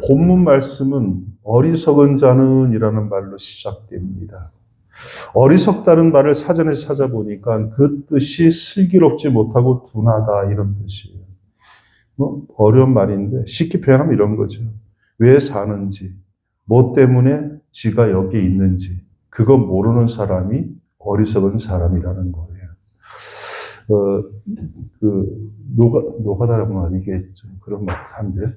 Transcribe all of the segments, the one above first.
본문 말씀은 어리석은 자는 이라는 말로 시작됩니다. 어리석다는 말을 사전에서 찾아보니까 그 뜻이 슬기롭지 못하고 둔하다 이런 뜻이에요. 어려운 말인데 쉽게 표현하면 이런 거죠. 왜 사는지, 뭐 때문에 지가 여기 있는지 그거 모르는 사람이 어리석은 사람이라는 거예요. 노가다라고는 아니겠죠. 그런 말 한데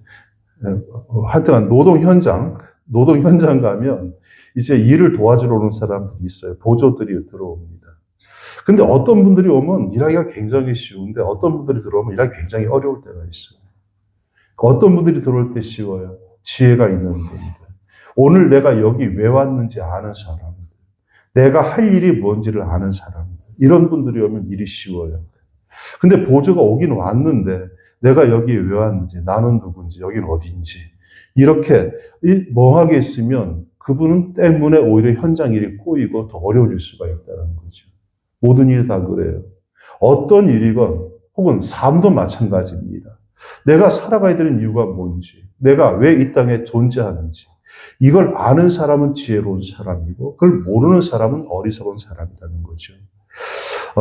하여튼 노동 현장 가면 이제 일을 도와주러 오는 사람들이 있어요. 보조들이 들어옵니다. 근데 어떤 분들이 오면 일하기가 굉장히 쉬운데 어떤 분들이 들어오면 일하기 굉장히 어려울 때가 있어요. 어떤 분들이 들어올 때 쉬워요. 지혜가 있는 분들. 오늘 내가 여기 왜 왔는지 아는 사람들. 내가 할 일이 뭔지를 아는 사람들. 이런 분들이 오면 일이 쉬워요. 근데 보조가 오긴 왔는데 내가 여기에 왜 왔는지, 나는 누군지, 여기는 어딘지 이렇게 멍하게 있으면 그분 때문에 오히려 현장 일이 꼬이고 더 어려워질 수가 있다는 거죠. 모든 일이 다 그래요. 어떤 일이건 혹은 삶도 마찬가지입니다. 내가 살아가야 되는 이유가 뭔지, 내가 왜 이 땅에 존재하는지 이걸 아는 사람은 지혜로운 사람이고 그걸 모르는 사람은 어리석은 사람이라는 거죠.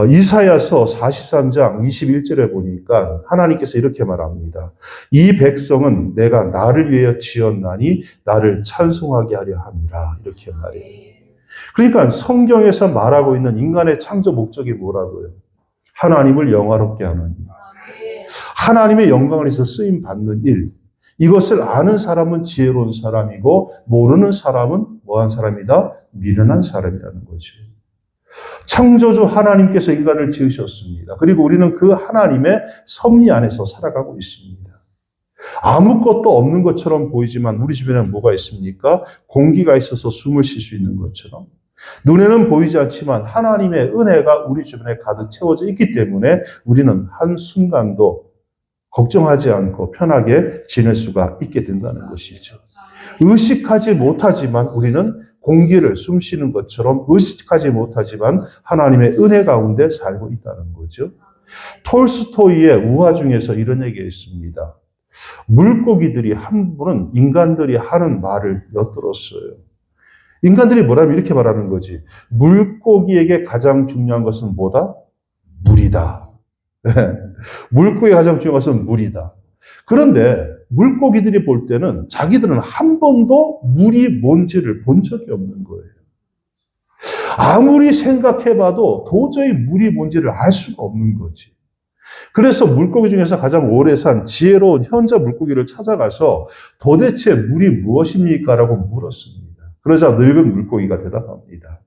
이사야서 43장 21절에 보니까 하나님께서 이렇게 말합니다. 이 백성은 내가 나를 위하여 지었나니 나를 찬송하게 하려 함이라. 이렇게 말해요. 그러니까 성경에서 말하고 있는 인간의 창조 목적이 뭐라고요? 하나님을 영화롭게 하는 일. 하나님의 영광을 위해서 쓰임 받는 일. 이것을 아는 사람은 지혜로운 사람이고 모르는 사람은 뭐한 사람이다? 미련한 사람이라는 거죠. 창조주 하나님께서 인간을 지으셨습니다. 그리고 우리는 그 하나님의 섭리 안에서 살아가고 있습니다. 아무것도 없는 것처럼 보이지만 우리 주변에 뭐가 있습니까? 공기가 있어서 숨을 쉴 수 있는 것처럼. 눈에는 보이지 않지만 하나님의 은혜가 우리 주변에 가득 채워져 있기 때문에 우리는 한순간도 걱정하지 않고 편하게 지낼 수가 있게 된다는 것이죠. 의식하지 못하지만 우리는 공기를 숨쉬는 것처럼 의식하지 못하지만 하나님의 은혜 가운데 살고 있다는 거죠. 톨스토이의 우화 중에서 이런 얘기가 있습니다. 물고기들이 한 번은 인간들이 하는 말을 엿들었어요. 인간들이 뭐라면 이렇게 말하는 거지. 물고기에게 가장 중요한 것은 뭐다? 물이다. 물고기가 가장 중요한 것은 물이다. 그런데 물고기들이 볼 때는 자기들은 한 번도 물이 뭔지를 본 적이 없는 거예요. 아무리 생각해봐도 도저히 물이 뭔지를 알 수가 없는 거지. 그래서 물고기 중에서 가장 오래 산 지혜로운 현자 물고기를 찾아가서 도대체 물이 무엇입니까? 라고 물었습니다. 그러자 늙은 물고기가 대답합니다.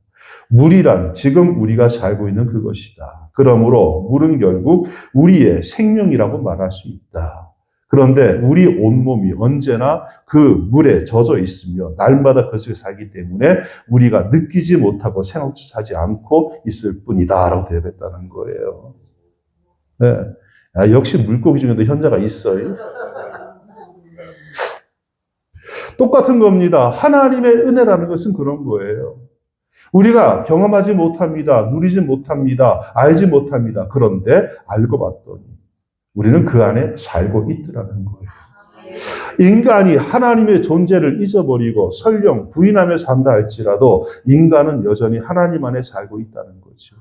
물이란 지금 우리가 살고 있는 그것이다. 그러므로 물은 결국 우리의 생명이라고 말할 수 있다. 그런데 우리 온몸이 언제나 그 물에 젖어 있으며 날마다 그 속에 살기 때문에 우리가 느끼지 못하고 생각하지 않고 있을 뿐이다 라고 대답했다는 거예요. 네. 역시 물고기 중에도 현자가 있어요. 똑같은 겁니다. 하나님의 은혜라는 것은 그런 거예요. 우리가 경험하지 못합니다. 누리지 못합니다. 알지 못합니다. 그런데 알고 봤더니 우리는 그 안에 살고 있더라는 거예요. 인간이 하나님의 존재를 잊어버리고 설령 부인하며 산다 할지라도 인간은 여전히 하나님 안에 살고 있다는 거죠.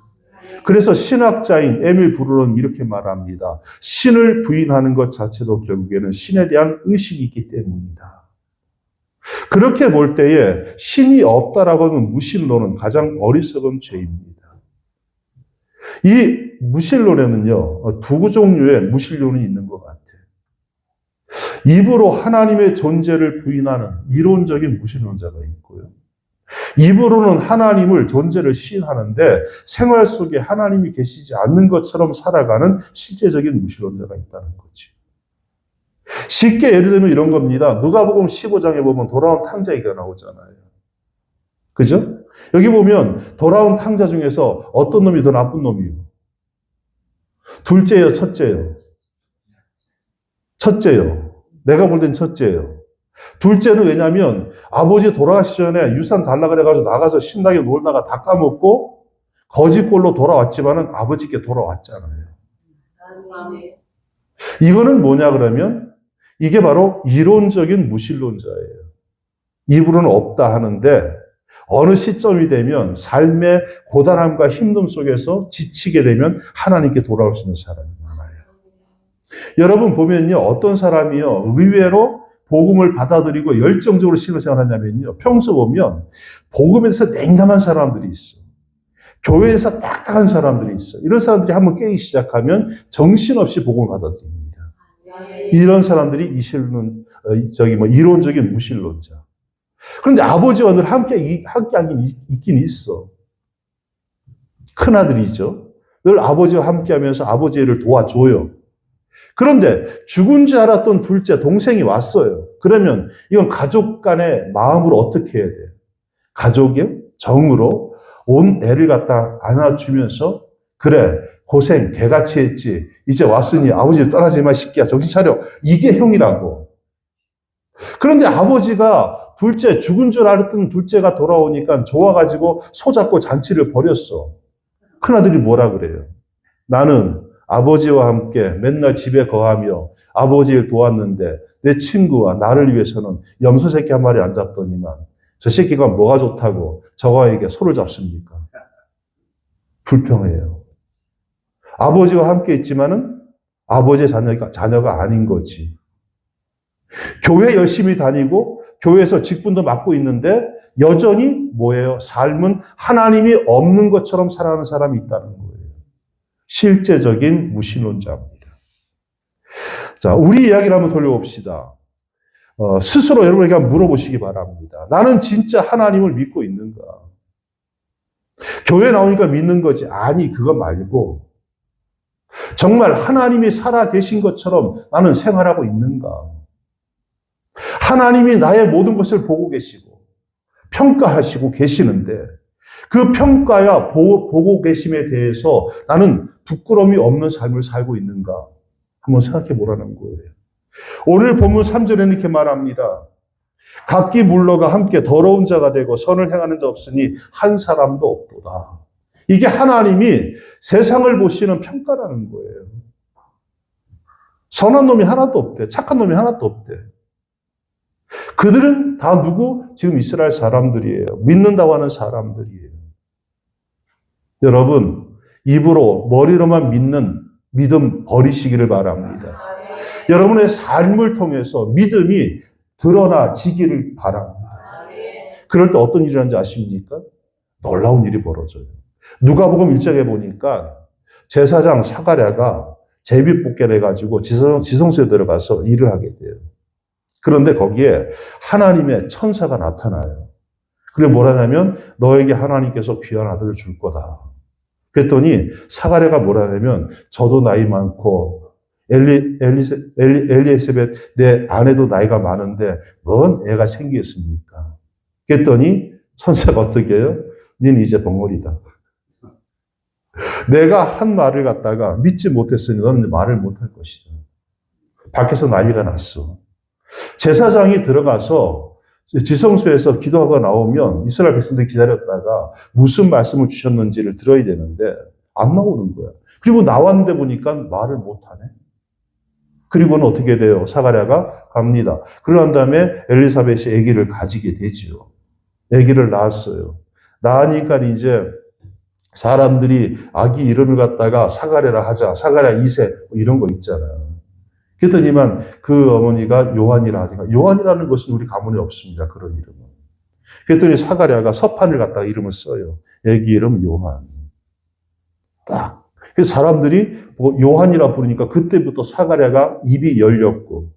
그래서 신학자인 에밀 브루는 이렇게 말합니다. 신을 부인하는 것 자체도 결국에는 신에 대한 의식이 있기 때문이다. 그렇게 볼 때에 신이 없다라고 하는 무신론은 가장 어리석은 죄입니다. 이 무신론에는요, 두 종류의 무신론이 있는 것 같아요. 입으로 하나님의 존재를 부인하는 이론적인 무신론자가 있고요. 입으로는 하나님을 존재를 시인하는데 생활 속에 하나님이 계시지 않는 것처럼 살아가는 실제적인 무신론자가 있다는 거지. 쉽게 예를 들면 이런 겁니다. 누가복음 15장에 보면 돌아온 탕자 얘기가 나오잖아요. 그죠? 여기 보면 돌아온 탕자 중에서 어떤 놈이 더 나쁜 놈이에요? 둘째요, 첫째요? 첫째요. 내가 볼 땐 첫째요. 둘째는 왜냐면 아버지 돌아가시 전에 유산 달라 그래가지고 나가서 신나게 놀다가 다 까먹고 거지꼴로 돌아왔지만은 아버지께 돌아왔잖아요. 이거는 뭐냐 그러면 이게 바로 이론적인 무신론자예요. 입으로는 없다 하는데 어느 시점이 되면 삶의 고단함과 힘듦 속에서 지치게 되면 하나님께 돌아올 수 있는 사람이 많아요. 여러분 보면요, 어떤 사람이요 의외로 복음을 받아들이고 열정적으로 신앙생활을 하냐면요, 평소 보면 복음에서 냉담한 사람들이 있어. 교회에서 딱딱한 사람들이 있어. 이런 사람들이 한번 깨기 시작하면 정신없이 복음을 받아들입니다. 이런 사람들이 이론적인 무신론자. 그런데 아버지와 늘 함께하긴 있긴 있어. 큰아들이죠. 늘 아버지와 함께하면서 아버지의 일을 도와줘요. 그런데 죽은 줄 알았던 둘째, 동생이 왔어요. 그러면 이건 가족 간의 마음으로 어떻게 해야 돼요? 가족의 정으로 온 애를 갖다 안아주면서 그래, 고생 개같이 했지. 이제 왔으니 아버지를 떠나지 마, 새끼야. 정신 차려. 이게 형이라고. 그런데 아버지가 죽은 줄 알았던 둘째가 돌아오니까 좋아가지고 손잡고 잔치를 벌였어. 큰아들이 뭐라 그래요? 나는 아버지와 함께 맨날 집에 거하며 아버지를 도왔는데 내 친구와 나를 위해서는 염소 새끼 한 마리 안 잡더니만 저 새끼가 뭐가 좋다고 저와에게 손을 잡습니까? 불평해요. 아버지와 함께 있지만은 아버지의 자녀가 아닌 거지. 교회 열심히 다니고 교회에서 직분도 맡고 있는데 여전히 뭐예요? 삶은 하나님이 없는 것처럼 살아가는 사람이 있다는 거예요. 실제적인 무신론자입니다. 자, 우리 이야기를 한번 돌려봅시다. 스스로 여러분에게 한번 물어보시기 바랍니다. 나는 진짜 하나님을 믿고 있는가? 교회 나오니까 믿는 거지. 아니, 그거 말고 정말 하나님이 살아 계신 것처럼 나는 생활하고 있는가? 하나님이 나의 모든 것을 보고 계시고 평가하시고 계시는데 그 평가야 보고 계심에 대해서 나는 부끄러움이 없는 삶을 살고 있는가? 한번 생각해 보라는 거예요. 오늘 본문 3절에는 이렇게 말합니다. 각기 물러가 함께 더러운 자가 되고 선을 행하는 자 없으니 한 사람도 없도다. 이게 하나님이 세상을 보시는 평가라는 거예요. 선한 놈이 하나도 없대. 착한 놈이 하나도 없대. 그들은 다 누구? 지금 이스라엘 사람들이에요. 믿는다고 하는 사람들이에요. 여러분, 입으로 머리로만 믿는 믿음 버리시기를 바랍니다. 여러분의 삶을 통해서 믿음이 드러나지기를 바랍니다. 그럴 때 어떤 일이 일어나는지 아십니까? 놀라운 일이 벌어져요. 누가복음 1장에 보니까 제사장 사가랴가 제비뽑기를 해가지고 지성소에 들어가서 일을 하게 돼요. 그런데 거기에 하나님의 천사가 나타나요. 그리고 뭐라냐면 너에게 하나님께서 귀한 아들을 줄 거다. 그랬더니 사가랴가 뭐라냐면 저도 나이 많고 엘리에세벳 내 아내도 나이가 많은데 뭔 애가 생기겠습니까? 그랬더니 천사가 어떻게 해요? 너는 이제 벙어리다. 내가 한 말을 갖다가 믿지 못했으니 너는 말을 못할 것이다. 밖에서 난리가 났어. 제사장이 들어가서 지성소에서 기도하고 나오면 이스라엘 백성들이 기다렸다가 무슨 말씀을 주셨는지를 들어야 되는데 안 나오는 거야. 그리고 나왔는데 보니까 말을 못하네. 그리고는 어떻게 돼요? 사가랴가 갑니다. 그러고 난 다음에 엘리사벳이 아기를 가지게 되지요. 아기를 낳았어요. 낳으니까 이제 사람들이 아기 이름을 갖다가 사가랴라 하자. 사가랴 2세 이런 거 있잖아요. 그랬더니만 그 어머니가 요한이라 하니까 요한이라는 것은 우리 가문에 없습니다. 그런 이름은. 그랬더니 사가랴가 서판을 갖다가 이름을 써요. 아기 이름 요한. 딱. 그래서 사람들이 요한이라 부르니까 그때부터 사가랴가 입이 열렸고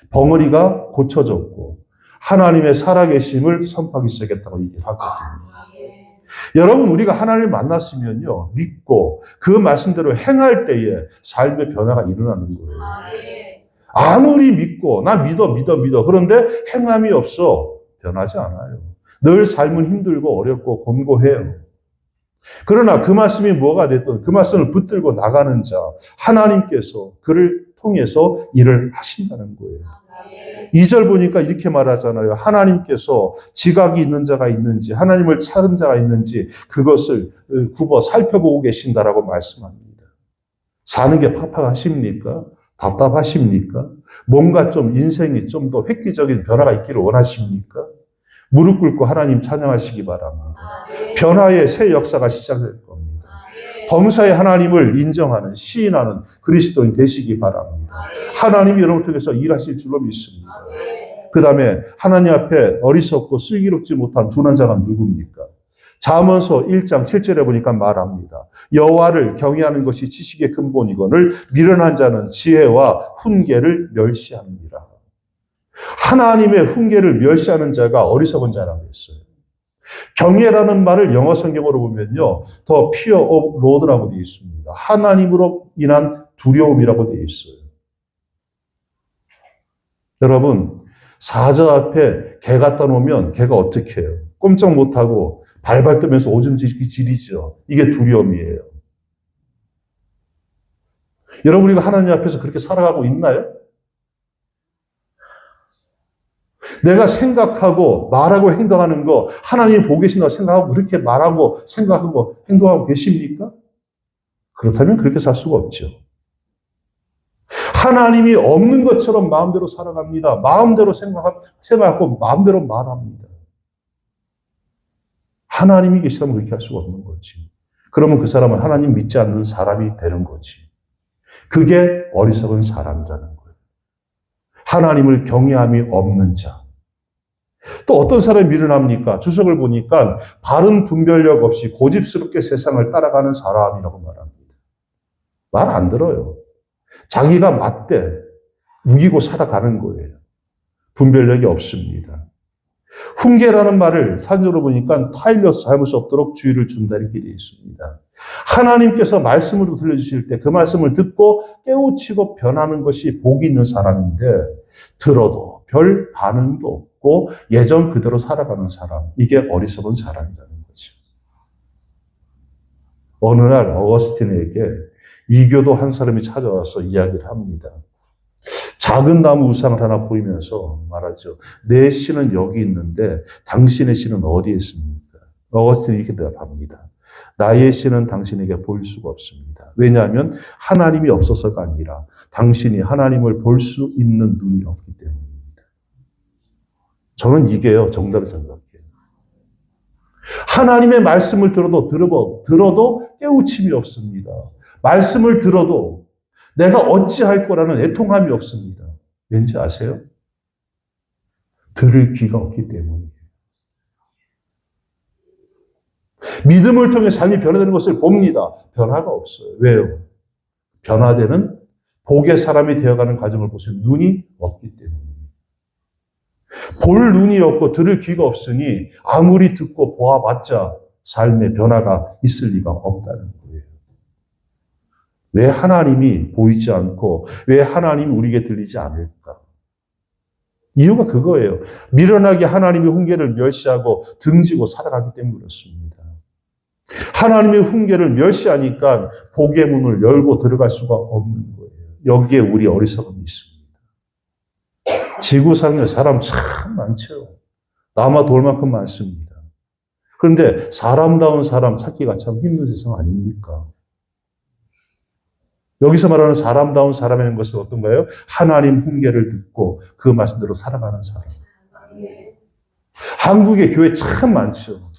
벙어리가 고쳐졌고 하나님의 살아계심을 선포하기 시작했다고 얘기하거든요. 여러분, 우리가 하나님을 만났으면요, 믿고 그 말씀대로 행할 때에 삶의 변화가 일어나는 거예요. 아무리 믿고, 나 믿어. 그런데 행함이 없어. 변하지 않아요. 늘 삶은 힘들고 어렵고 곤고해요. 그러나 그 말씀이 뭐가 됐든 그 말씀을 붙들고 나가는 자, 하나님께서 그를 통해서 일을 하신다는 거예요. 2절 보니까 이렇게 말하잖아요. 하나님께서 지각이 있는 자가 있는지 하나님을 찾은 자가 있는지 그것을 굽어 살펴보고 계신다라고 말씀합니다. 사는 게 팍팍하십니까? 답답하십니까? 뭔가 좀 인생이 좀 더 획기적인 변화가 있기를 원하십니까? 무릎 꿇고 하나님 찬양하시기 바랍니다. 변화의 새 역사가 시작될 겁니다. 범사의 하나님을 인정하는, 시인하는 그리스도인 되시기 바랍니다. 하나님이 여러분을 통해서 일하실 줄로 믿습니다. 그 다음에 하나님 앞에 어리석고 슬기롭지 못한 둔한 자가 누굽니까? 잠언서 1장 7절에 보니까 말합니다. 여호와를 경외하는 것이 지식의 근본이거늘 미련한 자는 지혜와 훈계를 멸시합니다. 하나님의 훈계를 멸시하는 자가 어리석은 자라고 했어요. 경외라는 말을 영어 성경으로 보면요, The fear of Lord라고 되어 있습니다. 하나님으로 인한 두려움이라고 되어 있어요. 여러분, 사자 앞에 개 갖다 놓으면 개가 어떻게 해요? 꼼짝 못하고 발발 뜨면서 오줌 지리죠. 이게 두려움이에요. 여러분, 우리가 하나님 앞에서 그렇게 살아가고 있나요? 내가 생각하고 말하고 행동하는 거 하나님이 보고 계신다고 생각하고 그렇게 말하고 생각하고 행동하고 계십니까? 그렇다면 그렇게 살 수가 없죠. 하나님이 없는 것처럼 마음대로 살아갑니다. 마음대로 생각하고 마음대로 말합니다. 하나님이 계시다면 그렇게 할 수가 없는 거지. 그러면 그 사람은 하나님 믿지 않는 사람이 되는 거지. 그게 어리석은 사람이라는 거예요. 하나님을 경외함이 없는 자. 또 어떤 사람이 미련합니까? 주석을 보니까 바른 분별력 없이 고집스럽게 세상을 따라가는 사람이라고 말합니다. 말 안 들어요. 자기가 맞대 우기고 살아가는 거예요. 분별력이 없습니다. 훈계라는 말을 사전으로 보니까 타일러스 잘못이 없도록 주의를 준다 이렇게 되어 있습니다. 하나님께서 말씀으로 들려주실 때 그 말씀을 듣고 깨우치고 변하는 것이 복이 있는 사람인데 들어도 별 반응도 없고 예전 그대로 살아가는 사람, 이게 어리석은 사람이라는 거죠. 어느 날 어거스틴에게 이교도 한 사람이 찾아와서 이야기를 합니다. 작은 나무 우상을 하나 보이면서 말하죠. 내 신은 여기 있는데 당신의 신은 어디에 있습니까? 어거스틴이 이렇게 대답합니다. 나의 신은 당신에게 보일 수가 없습니다. 왜냐하면 하나님이 없어서가 아니라 당신이 하나님을 볼 수 있는 눈이 없기 때문입니다. 저는 이게요, 정답을 생각해요. 하나님의 말씀을 들어도 깨우침이 없습니다. 말씀을 들어도 내가 어찌할 거라는 애통함이 없습니다. 왠지 아세요? 들을 귀가 없기 때문이에요. 믿음을 통해 삶이 변화되는 것을 봅니다. 변화가 없어요. 왜요? 변화되는 복의 사람이 되어가는 과정을 보세요. 눈이 없기 때문이에요. 볼 눈이 없고 들을 귀가 없으니 아무리 듣고 보아봤자 삶의 변화가 있을 리가 없다는 거예요. 왜 하나님이 보이지 않고 왜 하나님이 우리에게 들리지 않을까? 이유가 그거예요. 미련하게 하나님의 훈계를 멸시하고 등지고 살아가기 때문에 그렇습니다. 하나님의 훈계를 멸시하니까 복의 문을 열고 들어갈 수가 없는 거예요. 여기에 우리 어리석음이 있습니다. 지구상에 사람 참 많죠. 남아 돌 만큼 많습니다. 그런데 사람다운 사람 찾기가 참 힘든 세상 아닙니까? 여기서 말하는 사람다운 사람이라는 것은 어떤가요? 하나님 훈계를 듣고 그 말씀대로 살아가는 사람. 한국에 교회 참 많죠.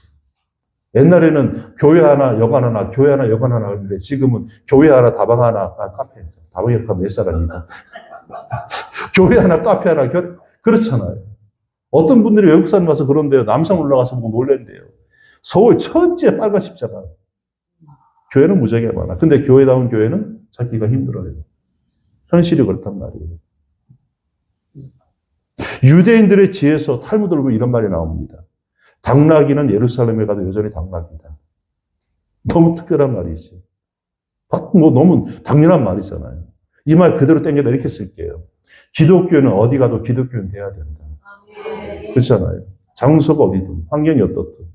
옛날에는 교회 하나, 여관 하나, 교회 하나, 여관 하나 그러는데 지금은 교회 하나, 다방 하나, 카페. 다방에 가면 몇 사람입니다. 교회 하나, 카페 하나, 그렇잖아요. 어떤 분들이 외국 사람 와서 그런데요. 남산 올라가서 보고 놀랜대요. 서울 첫째 빨간 십자가. 교회는 무지하게 많아. 근데 교회다운 교회는 찾기가 힘들어요. 현실이 그렇단 말이에요. 유대인들의 지혜에서 탈무드를 보면 이런 말이 나옵니다. 당나귀는 예루살렘에 가도 여전히 당나귀다. 너무 특별한 말이지. 너무 당연한 말이잖아요. 이 말 그대로 땡겨다 이렇게 쓸게요. 기독교는 어디 가도 기독교는 돼야 된다. 그렇잖아요. 장소가 어디든, 환경이 어떻든.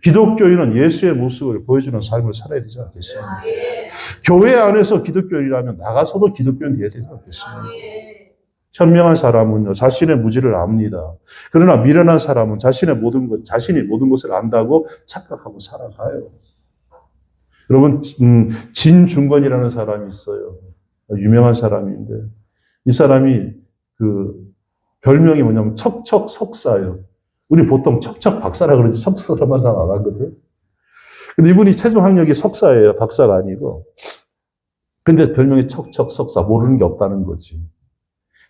기독교인은 예수의 모습을 보여주는 삶을 살아야 되지 않겠습니까? 교회 안에서 기독교인이라면 나가서도 기독교인 돼야 되지 않겠습니까? 현명한 사람은요, 자신의 무지를 압니다. 그러나 미련한 사람은 자신이 모든 것을 안다고 착각하고 살아가요. 여러분, 진중권이라는 사람이 있어요. 유명한 사람인데, 이 사람이 그 별명이 뭐냐면 척척 석사예요. 우리 보통 척척 박사라 그러지 척척사만 잘 안 하거든. 근데 이분이 최종 학력이 석사예요. 박사가 아니고. 근데 별명이 척척 석사. 모르는 게 없다는 거지.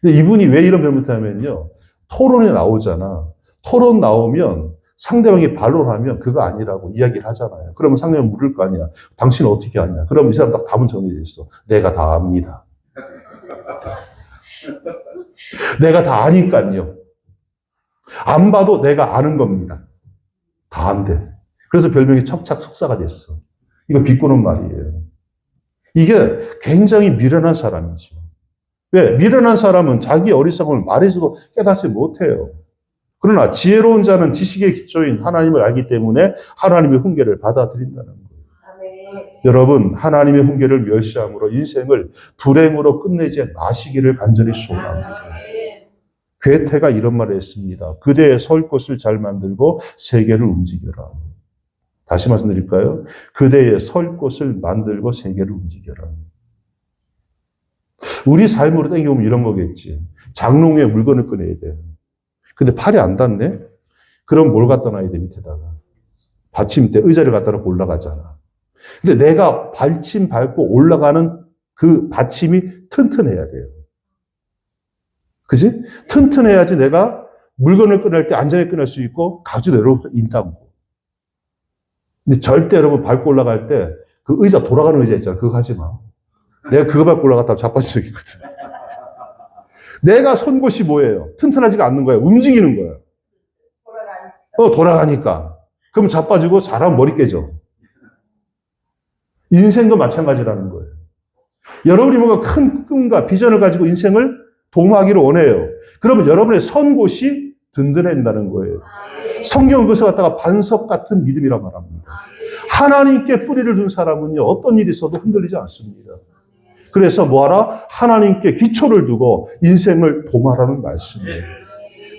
근데 이분이 왜 이런 별명을 타냐면요. 토론에 나오잖아. 토론 나오면 상대방이 반론을 하면 그거 아니라고 이야기를 하잖아요. 그러면 상대방이 물을 거 아니야. 당신은 어떻게 아냐. 그러면 이 사람 딱 답은 정해져 있어. 내가 다 압니다. 내가 다 아니까요. 안 봐도 내가 아는 겁니다. 다 안돼. 그래서 별명이 척척 석사가 됐어. 이거 비꼬는 말이에요. 이게 굉장히 미련한 사람이죠. 왜? 미련한 사람은 자기 어리석음을 말해줘도 깨닫지 못해요. 그러나 지혜로운 자는 지식의 기초인 하나님을 알기 때문에 하나님의 훈계를 받아들인다는 거예요. 아멘. 여러분, 하나님의 훈계를 멸시함으로 인생을 불행으로 끝내지 마시기를 간절히 소원합니다. 괴테가 이런 말을 했습니다. 그대의 설 곳을 잘 만들고 세계를 움직여라. 다시 말씀드릴까요? 그대의 설 곳을 만들고 세계를 움직여라. 우리 삶으로 땡겨보면 이런 거겠지. 장롱 위에 물건을 꺼내야 돼. 근데 팔이 안 닿네? 그럼 뭘 갖다 놔야 돼, 밑에다가? 받침대, 의자를 갖다 놓고 올라가잖아. 근데 내가 받침 밟고 올라가는 그 받침이 튼튼해야 돼요. 그지? 튼튼해야지 내가 물건을 꺼낼 때 안전하게 꺼낼 수 있고 가지대로 인다고. 근데 절대 여러분 밟고 올라갈 때 그 의자 돌아가는 의자 있잖아. 그거 하지 마. 내가 그거 밟고 올라갔다가 자빠진 적이 있거든. 내가 선 곳이 뭐예요? 튼튼하지가 않는 거야. 움직이는 거야. 돌아가니까. 그럼 자빠지고 잘하면 머리 깨져. 인생도 마찬가지라는 거예요. 여러분이 뭔가 큰 꿈과 비전을 가지고 인생을 도모하기를 원해요. 그러면 여러분의 선 곳이 든든해진다는 거예요. 성경은 그것을 갖다가 반석 같은 믿음이라고 말합니다. 하나님께 뿌리를 둔 사람은요, 어떤 일이 있어도 흔들리지 않습니다. 그래서 뭐하라? 하나님께 기초를 두고 인생을 도모하라는 말씀이에요.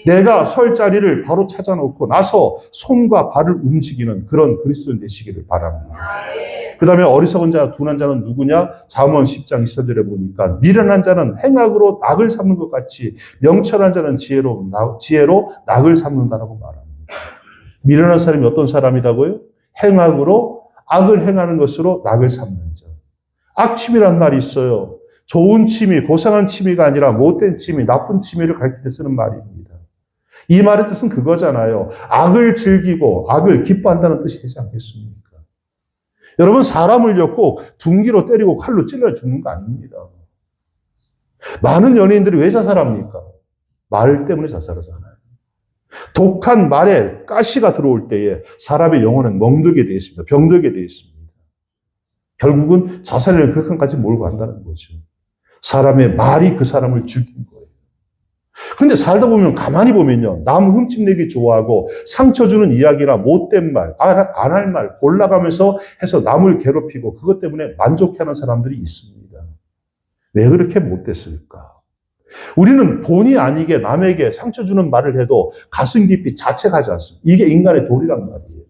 내가 설 자리를 바로 찾아놓고 나서 손과 발을 움직이는 그런 그리스도인 되시기를 바랍니다. 그 다음에 어리석은 자, 둔한 자는 누구냐? 잠언 10장 20절에 보니까 미련한 자는 행악으로 낙을 삼는 것 같이 명철한 자는 지혜로 낙을 삼는다라고 말합니다. 미련한 사람이 어떤 사람이라고요? 행악으로 악을 행하는 것으로 낙을 삼는 자. 악취미란 말이 있어요. 좋은 취미, 고상한 취미가 아니라 못된 취미, 나쁜 취미를 가르칠 때 쓰는 말입니다. 이 말의 뜻은 그거잖아요. 악을 즐기고 악을 기뻐한다는 뜻이 되지 않겠습니까? 여러분, 사람을요 꼭 둔기로 때리고 칼로 찔러 죽는 거 아닙니다. 많은 연예인들이 왜 자살합니까? 말 때문에 자살하잖아요. 독한 말에 가시가 들어올 때에 사람의 영혼은 멍들게 되어 있습니다. 병들게 되어 있습니다. 결국은 자살을 극한까지 몰고 간다는 거죠. 사람의 말이 그 사람을 죽인 거예요. 그런데 살다 보면 가만히 보면요. 남 흠집내기 좋아하고 상처 주는 이야기나 못된 말, 안 할 말 골라가면서 해서 남을 괴롭히고 그것 때문에 만족해하는 사람들이 있습니다. 왜 그렇게 못됐을까? 우리는 본의 아니게 남에게 상처 주는 말을 해도 가슴 깊이 자책하지 않습니다. 이게 인간의 도리란 말이에요.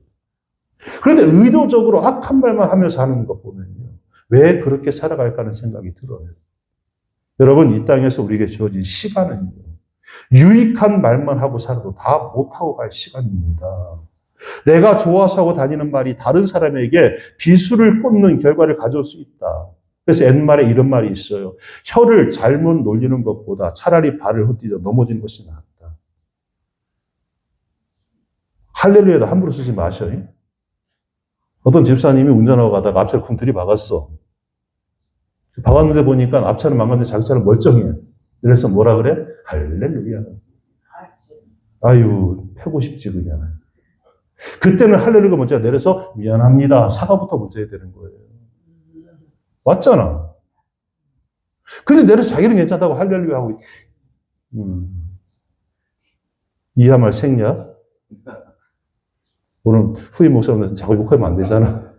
그런데 의도적으로 악한 말만 하면서 하는 것 보면요. 왜 그렇게 살아갈까 하는 생각이 들어요. 여러분, 이 땅에서 우리에게 주어진 시간은요. 유익한 말만 하고 살아도 다 못하고 갈 시간입니다. 내가 좋아서 하고 다니는 말이 다른 사람에게 비수를 꽂는 결과를 가져올 수 있다. 그래서 옛말에 이런 말이 있어요. 혀를 잘못 놀리는 것보다 차라리 발을 헛디뎌 넘어지는 것이 낫다. 할렐루야도 함부로 쓰지 마셔요. 어떤 집사님이 운전하고 가다가 앞차를 쿵 들이박았어. 박았는데 보니까 앞차는 망가졌는데 자기 차는 멀쩡해. 그래서 뭐라 그래? 할렐루야. 아유, 패고 싶지 그냥. 그때는 할렐루야가 먼저 내려서 미안합니다. 사과부터 먼저 해야 되는 거예요. 맞잖아. 근데 내려서 자기는 괜찮다고 할렐루야 하고 이하말 생략? 오늘 후임 목사님한테 자꾸 욕하면 안 되잖아.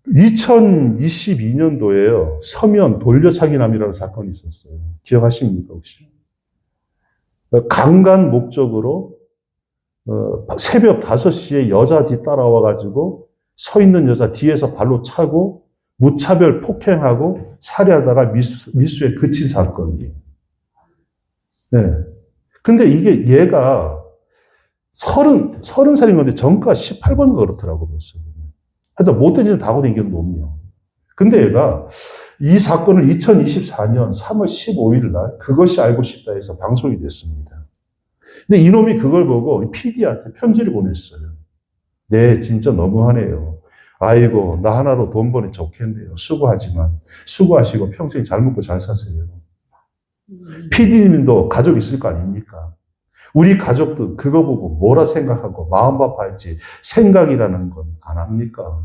2022년도에요. 서면 돌려차기남이라는 사건이 있었어요. 기억하십니까, 혹시? 강간 목적으로 새벽 5시에 여자 뒤따라와가지고 서 있는 여자 뒤에서 발로 차고 무차별 폭행하고 살해하다가 미수에 그친 사건이에요. 네. 근데 이게 얘가 30살인 건데 전과 18번 그렇더라고 벌써. 하여튼 못된 짓을 다 하고 다니는 놈이요. 근데 얘가 이 사건을 2024년 3월 15일 날 그것이 알고 싶다 해서 방송이 됐습니다. 근데 이놈이 그걸 보고 PD한테 편지를 보냈어요. 네, 진짜 너무하네요. 아이고, 나 하나로 돈 버니 좋겠네요. 수고하지만, 수고하시고 평생 잘 먹고 잘 사세요. PD님도 가족 있을 거 아닙니까? 우리 가족도 그거 보고 뭐라 생각하고 마음 아파할지 생각이라는 건 안 합니까?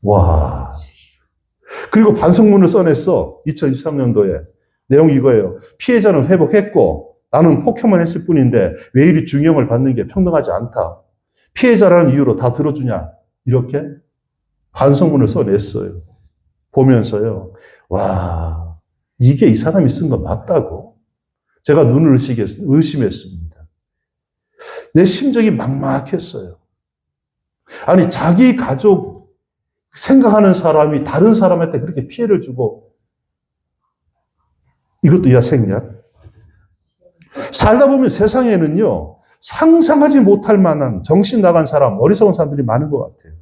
와. 그리고 반성문을 써냈어. 2023년도에. 내용이 이거예요. 피해자는 회복했고 나는 폭행만 했을 뿐인데 왜 이리 중형을 받는 게 평등하지 않다. 피해자라는 이유로 다 들어주냐. 이렇게 반성문을 써냈어요. 보면서요. 와, 이게 이 사람이 쓴 거 맞다고? 제가 눈을 의심했습니다. 내 심정이 막막했어요. 아니, 자기 가족 생각하는 사람이 다른 사람한테 그렇게 피해를 주고 이것도 야생냐? 살다 보면 세상에는요, 상상하지 못할 만한 정신 나간 사람, 어리석은 사람들이 많은 것 같아요.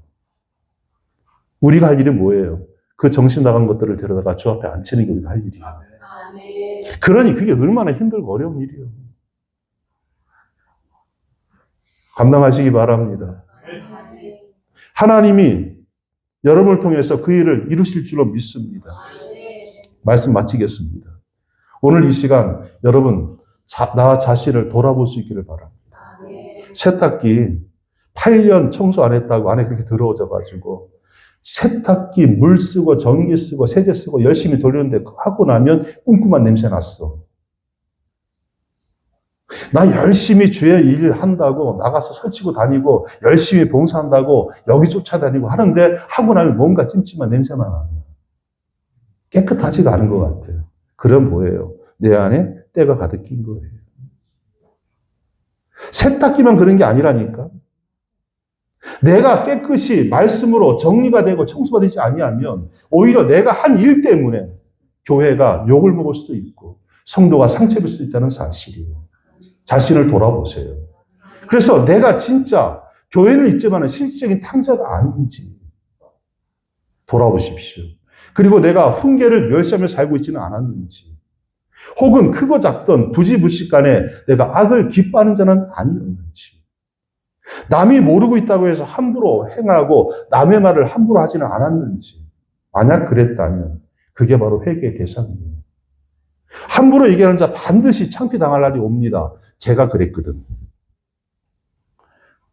우리가 할 일이 뭐예요? 그 정신 나간 것들을 데려다가 주 앞에 앉히는 게 우리가 할 일이에요. 그러니 그게 얼마나 힘들고 어려운 일이에요. 감당하시기 바랍니다. 하나님이 여러분을 통해서 그 일을 이루실 줄로 믿습니다. 말씀 마치겠습니다. 오늘 이 시간 여러분 나 자신을 돌아볼 수 있기를 바랍니다. 세탁기 8년 청소 안 했다고 안에 그렇게 더러워져가지고 세탁기 물 쓰고 전기 쓰고 세제 쓰고 열심히 돌리는데 하고 나면 쿰쿰한 냄새 났어. 나 열심히 주의 일 한다고 나가서 설치고 다니고 열심히 봉사한다고 여기 쫓아다니고 하는데 하고 나면 뭔가 찜찜한 냄새만 나요. 깨끗하지가 않은 것 같아요. 그럼 뭐예요? 내 안에 때가 가득 낀 거예요. 세탁기만 그런 게 아니라니까. 내가 깨끗이 말씀으로 정리가 되고 청소가 되지 아니하면 오히려 내가 한 일 때문에 교회가 욕을 먹을 수도 있고 성도가 상처를 수도 있다는 사실이에요. 자신을 돌아보세요. 그래서 내가 진짜 교회는 있지만 실질적인 탕자가 아닌지 돌아보십시오. 그리고 내가 훈계를 멸시하며 살고 있지는 않았는지 혹은 크고 작던 부지불식간에 내가 악을 기뻐하는 자는 아니었는지 남이 모르고 있다고 해서 함부로 행하고 남의 말을 함부로 하지는 않았는지 만약 그랬다면 그게 바로 회개의 대상이에요. 함부로 얘기하는 자 반드시 창피당할 날이 옵니다. 제가 그랬거든.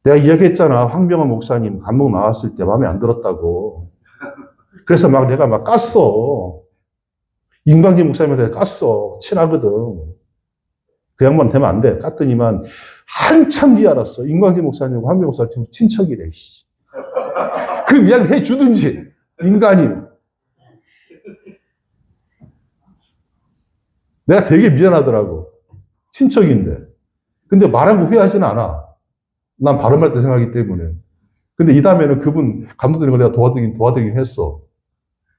내가 이야기했잖아. 황병헌 목사님 감독 나왔을 때 마음에 안 들었다고. 그래서 내가 깠어. 임광진 목사님한테 깠어. 친하거든. 그 양반 되면 안 돼. 깠더니만 한참 뒤에 알았어. 임광진 목사님과 황병헌 목사님 친척이래. 그 이야기 해주든지. 인간이. 내가 되게 미안하더라고. 친척인데. 근데 말한 거 후회하지는 않아. 난 바른 말 때 생각하기 때문에. 근데 이 다음에는 그분 감독되는 걸 내가 도와드리긴 했어.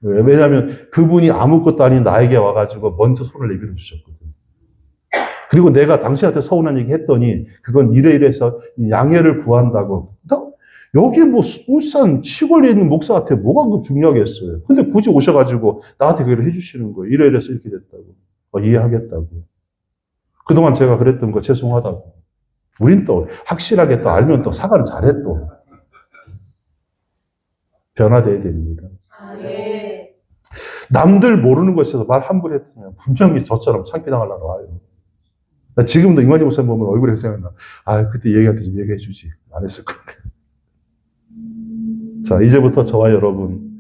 왜냐하면 그분이 아무것도 아닌 나에게 와가지고 먼저 손을 내밀어 주셨거든. 그리고 내가 당신한테 서운한 얘기 했더니 그건 이래이래해서 양해를 구한다고. 여기 뭐 울산 시골에 있는 목사한테 뭐가 그 중요하겠어요. 근데 굳이 오셔가지고 나한테 그걸 해주시는 거예요. 이래이래해서 이렇게 됐다고. 이해하겠다고. 그동안 제가 그랬던 거 죄송하다고. 우린 또 확실하게 또 알면 또 사과는 잘해 또. 변화돼야 됩니다. 남들 모르는 것에서 말 함부로 했으면 분명히 저처럼 창피당하려고 와요. 나 지금도 임관진 목사님 보면 얼굴에 생각나. 그때 얘기할 때 좀 얘기해 주지. 안 했을 건데. 자, 이제부터 저와 여러분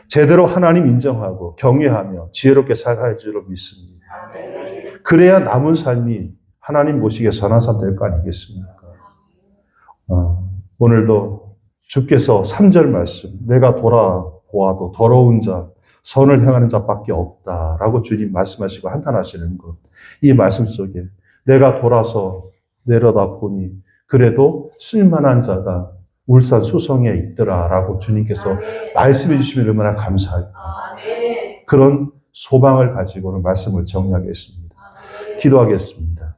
제대로 하나님 인정하고 경외하며 지혜롭게 살아야 할 줄로 믿습니다. 그래야 남은 삶이 하나님 보시기에 선한 삶 될 거 아니겠습니까? 오늘도 주께서 3절 말씀, 내가 돌아보아도 더러운 자, 선을 행하는 자밖에 없다라고 주님 말씀하시고 한탄하시는 것. 이 말씀 속에 내가 돌아서 내려다 보니 그래도 쓸만한 자가 울산 수성에 있더라라고 주님께서 말씀해 주시면 얼마나 감사할까. 그런 소망을 가지고는 말씀을 정리하겠습니다. 기도하겠습니다.